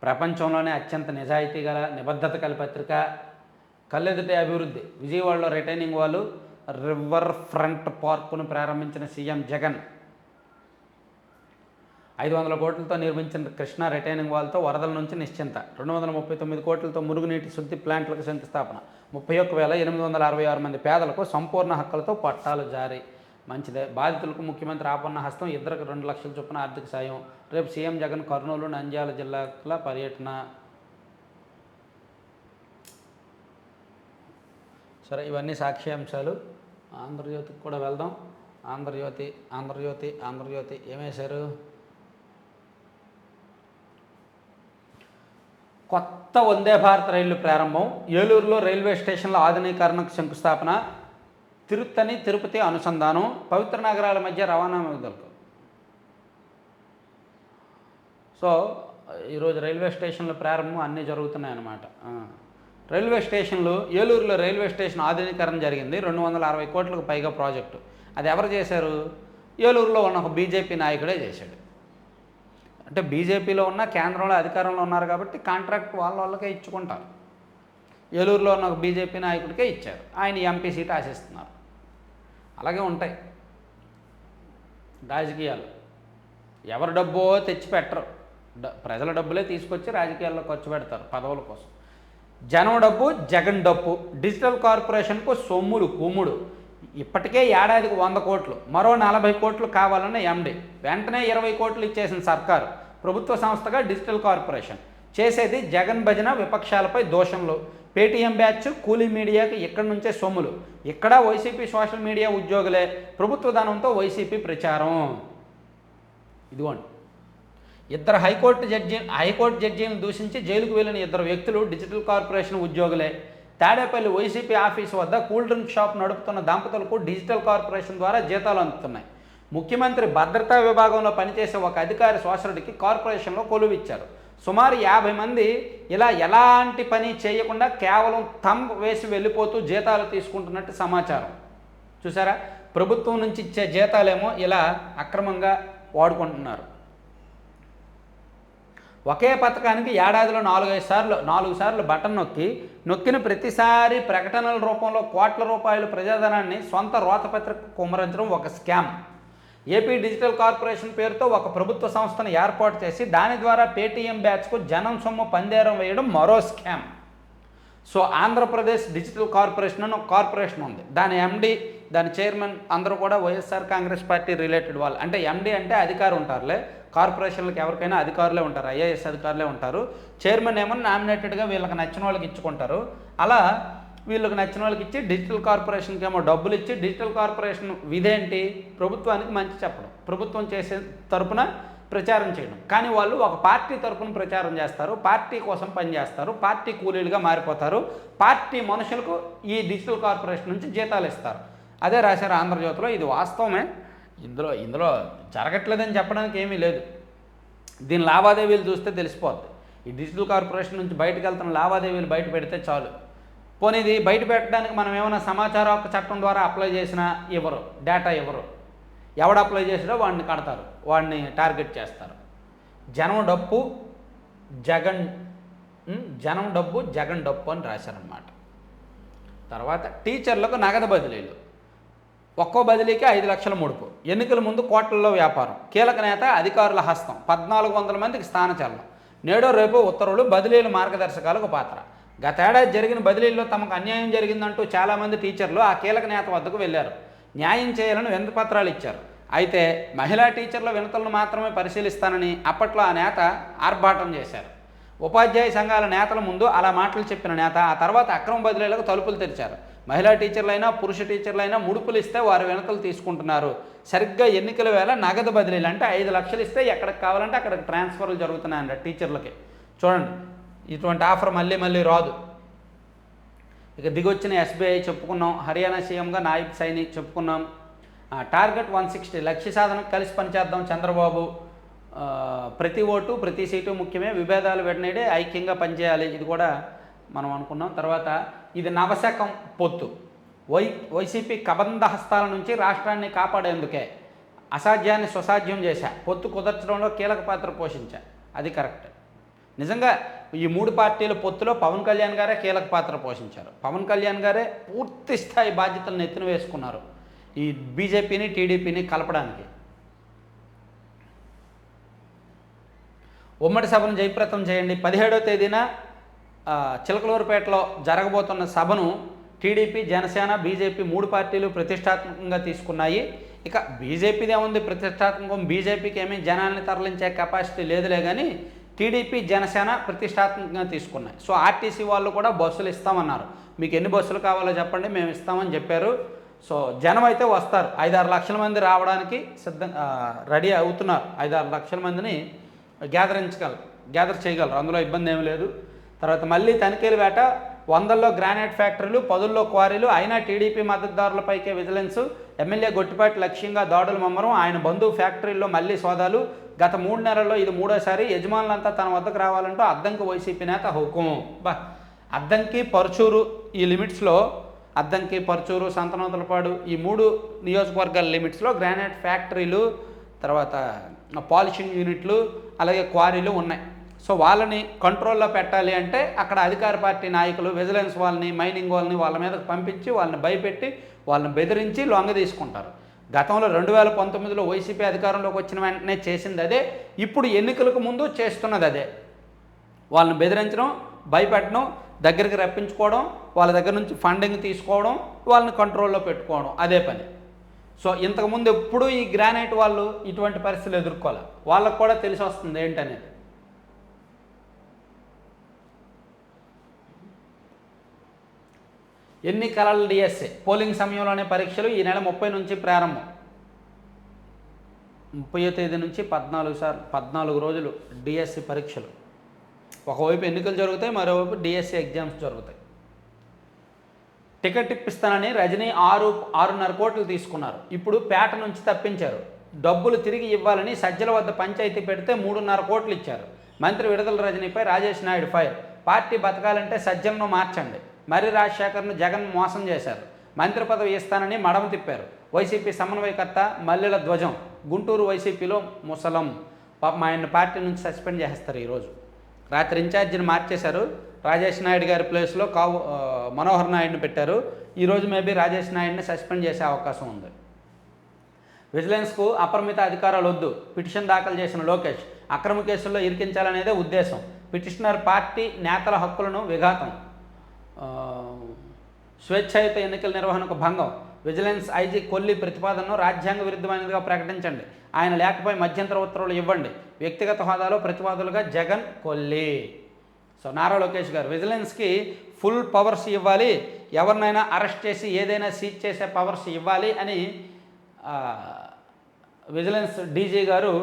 ప్రపంచంలోనే అత్యంత నిజాయితీ గల నిబద్ధత గల పత్రిక, కళ్ళెదుటే అభివృద్ధి. విజయవాడలో రిటైనింగ్ వాల్, రివర్ ఫ్రంట్ పార్కును ప్రారంభించిన సీఎం జగన్. 500 కోట్లతో నిర్మించిన కృష్ణా రిటైనింగ్ వాల్తో వరదల నుంచి నిశ్చింత. 239 కోట్లతో మురుగునీటి శుద్ధి ప్లాంట్లకు శంకుస్థాపన. 31,866 మంది పేదలకు సంపూర్ణ హక్కులతో పట్టాలు జారీ. మంచిదే. బాధితులకు ముఖ్యమంత్రి ఆపన్న హస్తం, ఇద్దరికి 2 లక్షల చొప్పున ఆర్థిక సాయం. రేపు సీఎం జగన్ కర్నూలు, నంద్యాల జిల్లాల పర్యటన. సరే, ఇవన్నీ సాక్ష్యాంశాలు. ఆంధ్రజ్యోతికి కూడా వెళ్దాం. ఆంధ్రజ్యోతి ఏమేశారు? కొత్త వందే భారత్ రైళ్లు ప్రారంభం, ఏలూరులో రైల్వే స్టేషన్ల ఆధునీకరణకు శంకుస్థాపన, తిరుపతి అనుసంధానం, పవిత్ర నగరాల మధ్య రవాణా మెరుగుదలకు. సో ఈరోజు రైల్వే స్టేషన్ల ప్రారంభం అన్నీ జరుగుతున్నాయన్నమాట. రైల్వే స్టేషన్లు, ఏలూరులో రైల్వే స్టేషన్ ఆధునీకరణ జరిగింది. 260 కోట్లకు పైగా ప్రాజెక్టు. అది ఎవరు చేశారు? ఏలూరులో ఉన్న ఒక బీజేపీ నాయకుడే చేశాడు. అంటే బీజేపీలో ఉన్న కేంద్రంలో అధికారంలో ఉన్నారు కాబట్టి కాంట్రాక్ట్ వాళ్ళకే ఇచ్చుకుంటారు. ఏలూరులో ఉన్న ఒక బీజేపీ నాయకుడికే ఇచ్చారు. ఆయన ఎంపీ సీట్ ఆశిస్తున్నారు. అలాగే ఉంటాయి రాజకీయాలు. ఎవరి డబ్బో తెచ్చి పెట్టరు, ప్రజల డబ్బులే తీసుకొచ్చి రాజకీయాల్లో ఖర్చు పెడతారు పదవుల కోసం. జనం డబ్బు, జగన్ డబ్బు. డిజిటల్ కార్పొరేషన్కు సొమ్ములు కుమ్ముడు. ఇప్పటికే ఏడాదికి 100 కోట్లు, మరో 40 కోట్లు కావాలన్న ఎండి. వెంటనే 20 కోట్లు ఇచ్చేసిన సర్కారు. ప్రభుత్వ సంస్థగా డిజిటల్ కార్పొరేషన్. చేసేది జగన్ భజన, విపక్షాలపై దోషంలో. పేటీఎం బ్యాచ్, కూలీ మీడియాకి ఇక్కడి నుంచే సొమ్ములు. ఇక్కడ వైసీపీ సోషల్ మీడియా ఉద్యోగులే. ప్రభుత్వ ధనంతో వైసీపీ ప్రచారం. ఇదిగోండి, ఇద్దరు హైకోర్టు జడ్జీలను దూషించి జైలుకు వెళ్ళిన 2 వ్యక్తులు డిజిటల్ కార్పొరేషన్ ఉద్యోగులే. తాడేపల్లి వైసీపీ ఆఫీసు వద్ద కూల్ డ్రింక్ షాప్ నడుపుతున్న దంపతులకు డిజిటల్ కార్పొరేషన్ ద్వారా జీతాలు అందుతున్నాయి. ముఖ్యమంత్రి భద్రతా విభాగంలో పనిచేసే ఒక అధికారి సోదరుడికి కార్పొరేషన్లో కొలువిచ్చారు. సుమారు 50 మంది ఇలా ఎలాంటి పని చేయకుండా కేవలం థంబ్ వేసి వెళ్ళిపోతూ జీతాలు తీసుకుంటున్నట్టు సమాచారం. చూసారా, ప్రభుత్వం నుంచి ఇచ్చే జీతాలేమో ఇలా అక్రమంగా వాడుకుంటున్నారు. ఒకే పథకానికి ఏడాదిలో 4 సార్లు బటన్ నొక్కిన ప్రతిసారి ప్రకటనల రూపంలో కోట్ల రూపాయలు ప్రజాధనాన్ని సొంత రోతపత్రికకు కుమ్మరించడం ఒక స్కామ్. ఏపీ డిజిటల్ కార్పొరేషన్ పేరుతో ఒక ప్రభుత్వ సంస్థను ఏర్పాటు చేసి దాని ద్వారా పేటీఎం బ్యాచ్కు జనం సొమ్ము పందేరం వేయడం మరో scam. So Andhra Pradesh digital corporation అని ఒక కార్పొరేషన్ ఉంది. దాని ఎండి, దాని చైర్మన్ అందరూ కూడా వైఎస్ఆర్ కాంగ్రెస్ పార్టీ రిలేటెడ్ వాళ్ళు. అంటే ఎండి అంటే అధికారి ఉంటారులే, కార్పొరేషన్లకు ఎవరికైనా అధికారులే ఉంటారు, ఐఏఎస్ అధికారులే ఉంటారు. చైర్మన్ ఏమో నామినేటెడ్గా వీళ్ళకి నచ్చిన వాళ్ళకి ఇచ్చుకుంటారు. అలా వీళ్ళకి నచ్చిన వాళ్ళకి ఇచ్చి డిజిటల్ కార్పొరేషన్కి ఏమో డబ్బులు ఇచ్చి, డిజిటల్ కార్పొరేషన్ విధేంటి? ప్రభుత్వానికి మంచి చెప్పడం, ప్రభుత్వం చేసే తరపున ప్రచారం చేయడం. కానీ వాళ్ళు ఒక పార్టీ తరపున ప్రచారం చేస్తారు, పార్టీ కోసం పనిచేస్తారు, పార్టీ కూలీలుగా మారిపోతారు, పార్టీ మనుషులకు ఈ డిజిటల్ కార్పొరేషన్ నుంచి జీతాలు ఇస్తారు. అదే రాశారు ఆంధ్రజ్యోతిలో. ఇది వాస్తవమే, ఇందులో జరగట్లేదని చెప్పడానికి ఏమీ లేదు. దీని లావాదేవీలు చూస్తే తెలిసిపోద్ది. ఈ డిజిటల్ కార్పొరేషన్ నుంచి బయటకు వెళ్తున్న లావాదేవీలు బయట పెడితే చాలు. పోనీ ఇది బయట పెట్టడానికి మనం ఏమైనా సమాచార హక్కు చట్టం ద్వారా అప్లై చేసినా ఇవ్వరు, డేటా ఇవ్వరు. ఎవడు అప్లై చేసినా వాడిని కడతారు, వాడిని టార్గెట్ చేస్తారు. జనం డప్పు జగన్ డప్పు అని రాశారనమాట. తర్వాత టీచర్లకు నగదు బదిలీలు. ఒక్కో బదిలీకి 5 లక్షల ముడుపు. ఎన్నికల ముందు కోట్లలో వ్యాపారం. కీలక నేత అధికారుల హస్తం. 1400 మందికి స్థానచలనం. నేడో రేపు ఉత్తర్వులు. బదిలీల మార్గదర్శకాలకు పాత్ర. గతేడాది జరిగిన బదిలీల్లో తమకు అన్యాయం జరిగిందంటూ చాలామంది టీచర్లు ఆ కీలక నేత వద్దకు వెళ్లారు. న్యాయం చేయాలని వినతి పత్రాలు ఇచ్చారు. అయితే మహిళా టీచర్ల వినతులను మాత్రమే పరిశీలిస్తానని అప్పట్లో ఆ నేత ఆర్భాటం చేశారు. ఉపాధ్యాయ సంఘాల నేతల ముందు అలా మాటలు చెప్పిన నేత ఆ తర్వాత అక్రమ బదిలీలకు తలుపులు తెరిచారు. మహిళా టీచర్లైనా పురుష టీచర్లైనా ముడుపులు ఇస్తే వారి వినతులు తీసుకుంటున్నారు. సరిగ్గా ఎన్నికల వేళ నగదు బదిలీలు అంటే 5 లక్షలు ఇస్తే ఎక్కడికి కావాలంటే అక్కడికి ట్రాన్స్ఫర్లు జరుగుతున్నాయంట టీచర్లకి. చూడండి, ఇటువంటి ఆఫర్ మళ్ళీ రాదు. ఇక దిగొచ్చిన ఎస్బీఐ చెప్పుకున్నాం. హర్యానా సీఎంగా నాయబ్ సైని చెప్పుకున్నాం. టార్గెట్ 160 లక్ష్య సాధనకు కలిసి పనిచేద్దాం చంద్రబాబు. ప్రతి ఓటు ప్రతి సీటు ముఖ్యమే, విభేదాలు వెంటనే ఐక్యంగా పనిచేయాలి, ఇది కూడా మనం అనుకున్నాం. తర్వాత ఇది నవశకం పొత్తు. వైసీపీ కబంధ హస్తాల నుంచి రాష్ట్రాన్ని కాపాడేందుకే అసాధ్యాన్ని సుసాధ్యం చేశా, పొత్తు కుదర్చడంలో కీలక పాత్ర పోషించా. అది కరెక్ట్. నిజంగా ఈ 3 పార్టీల పొత్తులో పవన్ కళ్యాణ్ గారే కీలక పాత్ర పోషించారు. పవన్ కళ్యాణ్ గారే పూర్తి స్థాయి బాధ్యతలను ఎత్తున వేసుకున్నారు ఈ బీజేపీని టీడీపీని కలపడానికి. ఉమ్మడి సభను జయప్రదం చేయండి. 17వ తేదీన చిలకలూరుపేటలో జరగబోతున్న సభను టీడీపీ, జనసేన, బీజేపీ 3 పార్టీలు ప్రతిష్టాత్మకంగా తీసుకున్నాయి. ఇక బీజేపీది ఏముంది ప్రతిష్టాత్మకం, బీజేపీకి ఏమీ జనాల్ని తరలించే కెపాసిటీ లేదులే, కానీ టీడీపీ జనసేన ప్రతిష్టాత్మకంగా తీసుకున్నాయి. సో ఆర్టీసీ వాళ్ళు కూడా బస్సులు ఇస్తామన్నారు. మీకు ఎన్ని బస్సులు కావాలో చెప్పండి, మేము ఇస్తామని చెప్పారు. సో జనం అయితే వస్తారు, 5-6 లక్షల మంది రావడానికి రెడీ అవుతున్నారు. 5-6 లక్షల మందిని గ్యాదర్ చేయగలరు, అందులో ఇబ్బంది ఏమి లేదు. తర్వాత మళ్ళీ తనిఖీల వేట, 100లో గ్రానైట్ ఫ్యాక్టరీలు, 10లో క్వారీలు, అయినా టీడీపీ మద్దతుదారులపైకే విజిలెన్స్, ఎమ్మెల్యే గొట్టిపాటి లక్ష్యంగా దాడులు మమ్మరం, ఆయన బంధువు ఫ్యాక్టరీల్లో మళ్ళీ సోదాలు, గత 3 నెలల్లో ఇది 3వ సారి, యజమానులంతా తన వద్దకు రావాలంటూ అద్దంకి వైసీపీ నేత హుకుం. అద్దంకి, పరుచూరు ఈ లిమిట్స్లో, అద్దంకి, పరుచూరు, సంతనోతులపాడు ఈ 3 నియోజకవర్గాల లిమిట్స్లో గ్రానైట్ ఫ్యాక్టరీలు, తర్వాత పాలిషింగ్ యూనిట్లు, అలాగే క్వారీలు ఉన్నాయి. సో వాళ్ళని కంట్రోల్లో పెట్టాలి అంటే అక్కడ అధికార పార్టీ నాయకులు విజిలెన్స్ వాళ్ళని, మైనింగ్ వాళ్ళని వాళ్ళ మీదకి పంపించి వాళ్ళని భయపెట్టి వాళ్ళని బెదిరించి లొంగ తీసుకుంటారు. గతంలో 2019లో వైసీపీ అధికారంలోకి వచ్చిన వెంటనే చేసింది అదే, ఇప్పుడు ఎన్నికలకు ముందు చేస్తున్నది అదే. వాళ్ళని బెదిరించడం, భయపెట్టడం, దగ్గరికి రప్పించుకోవడం, వాళ్ళ దగ్గర నుంచి ఫండింగ్ తీసుకోవడం, వాళ్ళని కంట్రోల్లో పెట్టుకోవడం, అదే పని. సో ఇంతకుముందు ఎప్పుడూ ఈ గ్రానైట్ వాళ్ళు ఇటువంటి పరిస్థితులు ఎదుర్కోవాలి, వాళ్ళకు కూడా తెలిసి వస్తుంది ఏంటనేది. ఎన్నికల డిఎస్ఏ పోలింగ్ సమయంలోనే పరీక్షలు ఈ నెల 30 నుంచి ప్రారంభం. 30వ తేదీ నుంచి 14 రోజులు డిఎస్సి పరీక్షలు. ఒకవైపు ఎన్నికలు జరుగుతాయి, మరోవైపు డిఎస్సి ఎగ్జామ్స్ జరుగుతాయి. టికెట్ ఇప్పిస్తానని రజనీ 6.5 కోట్లు తీసుకున్నారు, ఇప్పుడు పేట నుంచి తప్పించారు. డబ్బులు తిరిగి ఇవ్వాలని సజ్జల వద్ద పంచాయతీ పెడితే 3.5 కోట్లు ఇచ్చారు. మంత్రి విడుదల రజనీపై రాజేష్ నాయుడు ఫైర్. పార్టీ బతకాలంటే సజ్జలను మార్చండి. మర్రి రాజశేఖర్ను జగన్ మోసం చేశారు. మంత్రి పదవి ఇస్తానని మడమ తిప్పారు. వైసీపీ సమన్వయకర్త మల్లెల ధ్వజం. గుంటూరు వైసీపీలో ముసలం. పాపం ఆయన పార్టీ నుంచి సస్పెండ్ చేస్తారు. ఈరోజు రాత్రి ఇన్ఛార్జిని మార్చేశారు. రాజేష్ నాయుడు గారి ప్లేస్లో మనోహర్ నాయుడిని పెట్టారు. ఈరోజు మేబీ రాజేష్ నాయుడిని సస్పెండ్ చేసే అవకాశం ఉంది. విజిలెన్స్కు అపరిమిత అధికారాలు వద్దు, పిటిషన్ దాఖలు చేసిన లోకేష్. అక్రమ కేసుల్లో ఇరికించాలనేదే ఉద్దేశం. పిటిషనర్ పార్టీ నేతల హక్కులను విఘాతం. స్వేచ్ఛాయుత ఎన్నికల నిర్వహణకు భంగం. విజిలెన్స్ ఐజీ కొల్లి ప్రతిపాదనను రాజ్యాంగ విరుద్ధమైనదిగా ప్రకటించండి. ఆయన లేఖపై మధ్యంతర ఉత్తర్వులు ఇవ్వండి. వ్యక్తిగత హోదాలో ప్రతివాదులుగా జగన్, కొల్లి. సో నారా లోకేష్ గారు విజిలెన్స్కి ఫుల్ పవర్స్ ఇవ్వాలి, ఎవరినైనా అరెస్ట్ చేసి ఏదైనా సీజ్ చేసే పవర్స్ ఇవ్వాలి అని విజిలెన్స్ డీజీ గారు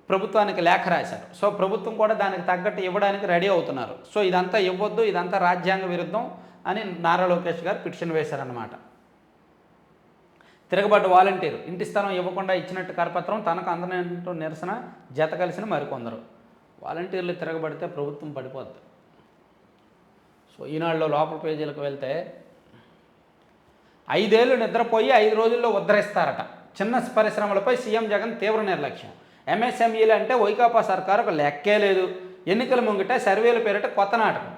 ప్రభుత్వానికి లేఖ రాశారు. సో ప్రభుత్వం కూడా దానికి తగ్గట్టు ఇవ్వడానికి రెడీ అవుతున్నారు. సో ఇదంతా ఇవ్వద్దు, ఇదంతా రాజ్యాంగ విరుద్ధం అని నారా లోకేష్ గారు పిటిషన్ వేశారన్నమాట. తిరగబడ్డ వాలంటీరు. ఇంటి స్థలం ఇవ్వకుండా ఇచ్చినట్టు కరపత్రం, తనకు అందనంటూ నిరసన, జత కలిసిన మరికొందరు. వాలంటీర్లు తిరగబడితే ప్రభుత్వం పడిపోద్ది. సో ఈనాడులో లోపల పేజీలకు వెళ్తే 5 ఏళ్ళు నిద్రపోయి 5 రోజుల్లో ఉద్ధరిస్తారట. చిన్న పరిశ్రమలపై సీఎం జగన్ తీవ్ర నిర్లక్ష్యం. ఎంఎస్ఎంఈలు అంటే వైకాపా సర్కారుకు లెక్కే లేదు. ఎన్నికల ముంగిట సర్వేల పేరిట కొత్త నాటకం.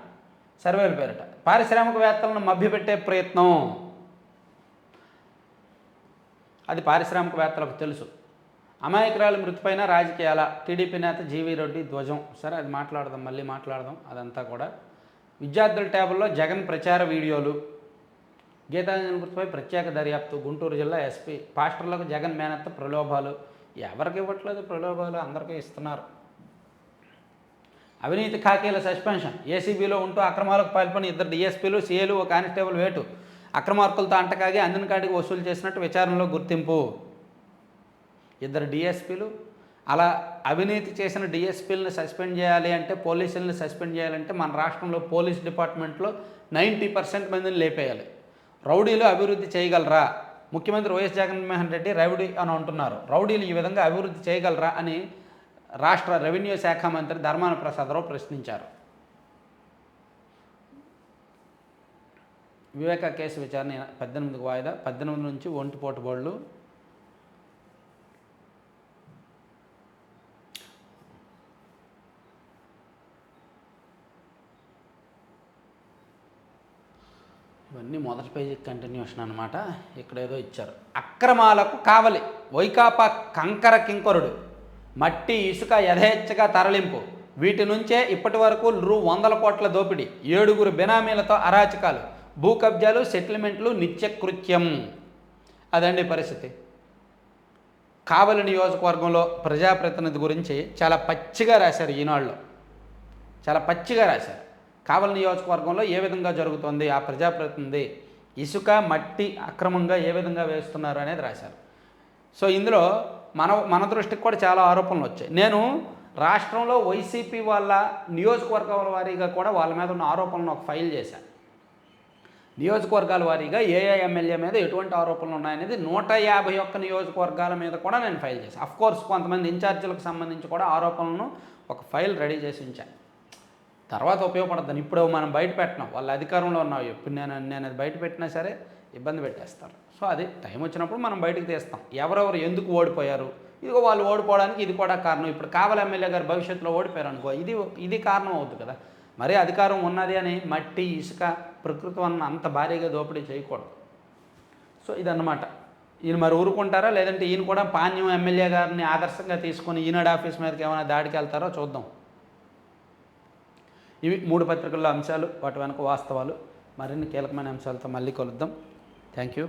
సర్వేల పేరిట పారిశ్రామికవేత్తలను మభ్యపెట్టే ప్రయత్నం. అది పారిశ్రామికవేత్తలకు తెలుసు. అమాయకురాలు మృతిపైన రాజకీయాల. టీడీపీ నేత జీవీ రెడ్డి ధ్వజం. సరే అది మాట్లాడదాం, మళ్ళీ మాట్లాడదాం అదంతా కూడా. విద్యార్థుల ట్యాబుల్లో జగన్ ప్రచార వీడియోలు. గీతాంజలి మృతిపై ప్రత్యేక దర్యాప్తు. గుంటూరు జిల్లా ఎస్పీ. పాస్టర్లకు జగన్ మేనత్త ప్రలోభాలు. ఎవరికి ఇవ్వట్లేదు ప్రలోభాలు, అందరికీ ఇస్తున్నారు. అవినీతి ఖాకీల సస్పెన్షన్. ఏసీబీలో ఉంటూ అక్రమాలకు పాల్పొని 2 డిఎస్పీలు, సీఏలు, ఒక కానిస్టేబుల్ వేటు. అక్రమార్కులతో అంటకాగి అందిన కాడికి వసూలు చేసినట్టు విచారణలో గుర్తింపు. 2 డిఎస్పీలు. అలా అవినీతి చేసిన డిఎస్పీలను సస్పెండ్ చేయాలి అంటే, పోలీసులను సస్పెండ్ చేయాలంటే మన రాష్ట్రంలో పోలీస్ డిపార్ట్మెంట్లో 90% మందిని లేపేయాలి. రౌడీలు అభివృద్ధి చేయగలరా? ముఖ్యమంత్రి వైఎస్ జగన్మోహన్ రెడ్డి రౌడీ అని అంటున్నారు. రౌడీలు ఈ విధంగా అభివృద్ధి చేయగలరా అని రాష్ట్ర రెవెన్యూ శాఖ మంత్రి ధర్మాన ప్రసాదరావు ప్రశ్నించారు. వివేక కేసు విచారణ 18కు వాయిదా. 18 నుంచి ఒంటిపోటు బోర్డులు. ఇవన్నీ మొదటి పేజీ కంటిన్యూషన్ అనమాట. ఇక్కడ ఏదో ఇచ్చారు. అక్రమాలకు కావలి. వైకాపా కంకర కింకరుడు. మట్టి, ఇసుక యథేచ్ఛగా తరలింపు. వీటి నుంచే ఇప్పటి వరకు 100 కోట్ల దోపిడీ. 7 బినామీలతో అరాచకాలు. భూ కబ్జాలు, సెటిల్మెంట్లు నిత్యకృత్యం. అదండి పరిస్థితి. కావలి నియోజకవర్గంలో ప్రజాప్రతినిధి గురించి చాలా పచ్చిగా రాశారు ఈనాడులో. చాలా పచ్చిగా రాశారు. కావలి నియోజకవర్గంలో ఏ విధంగా జరుగుతోంది, ఆ ప్రజాప్రతినిధి ఇసుక మట్టి అక్రమంగా ఏ విధంగా వేస్తున్నారు అనేది రాశారు. సో ఇందులో మన దృష్టికి కూడా చాలా ఆరోపణలు వచ్చాయి. నేను రాష్ట్రంలో వైసీపీ వాళ్ళ నియోజకవర్గాల వారీగా కూడా వాళ్ళ మీద ఉన్న ఆరోపణలను ఒక ఫైల్ చేశాను. నియోజకవర్గాల వారీగా ఏ ఎమ్మెల్యే మీద ఎటువంటి ఆరోపణలు ఉన్నాయనేది 151 నియోజకవర్గాల మీద కూడా నేను ఫైల్ చేశాను. అఫ్కోర్స్ కొంతమంది ఇన్ఛార్జీలకు సంబంధించి కూడా ఆరోపణలను ఒక ఫైల్ రెడీ చేసి ఉంచాను. తర్వాత ఉపయోగపడుతుంది. ఇప్పుడు మనం బయట పెట్టినాం, వాళ్ళ అధికారంలో ఉన్నావు, ఇప్పుడు నేను అది బయట పెట్టినా సరే ఇబ్బంది పెట్టేస్తారు. సో అది టైం వచ్చినప్పుడు మనం బయటకు తీస్తాం ఎవరెవరు ఎందుకు ఓడిపోయారు. ఇదిగో వాళ్ళు ఓడిపోవడానికి ఇది కూడా కారణం. ఇప్పుడు కావలి ఎమ్మెల్యే గారు భవిష్యత్తులో ఓడిపోయారు అనుకో, ఇది కారణం అవుతుంది కదా. మరీ అధికారం ఉన్నది అని మట్టి ఇసుక ప్రకృతి వలన అంత భారీగా దోపిడీ చేయకూడదు. సో ఇదన్నమాట. ఈయన మరి ఊరుకుంటారా, లేదంటే ఈయన కూడా పాణ్యం ఎమ్మెల్యే గారిని ఆదర్శంగా తీసుకొని ఈనాడు ఆఫీస్ మీదకి ఏమైనా దాడికి వెళ్తారో చూద్దాం. ఇవి 3 పత్రికల్లో అంశాలు, వాటి వెనక వాస్తవాలు. మరిన్ని కీలకమైన అంశాలతో మళ్ళీ కలుద్దాం. Thank you.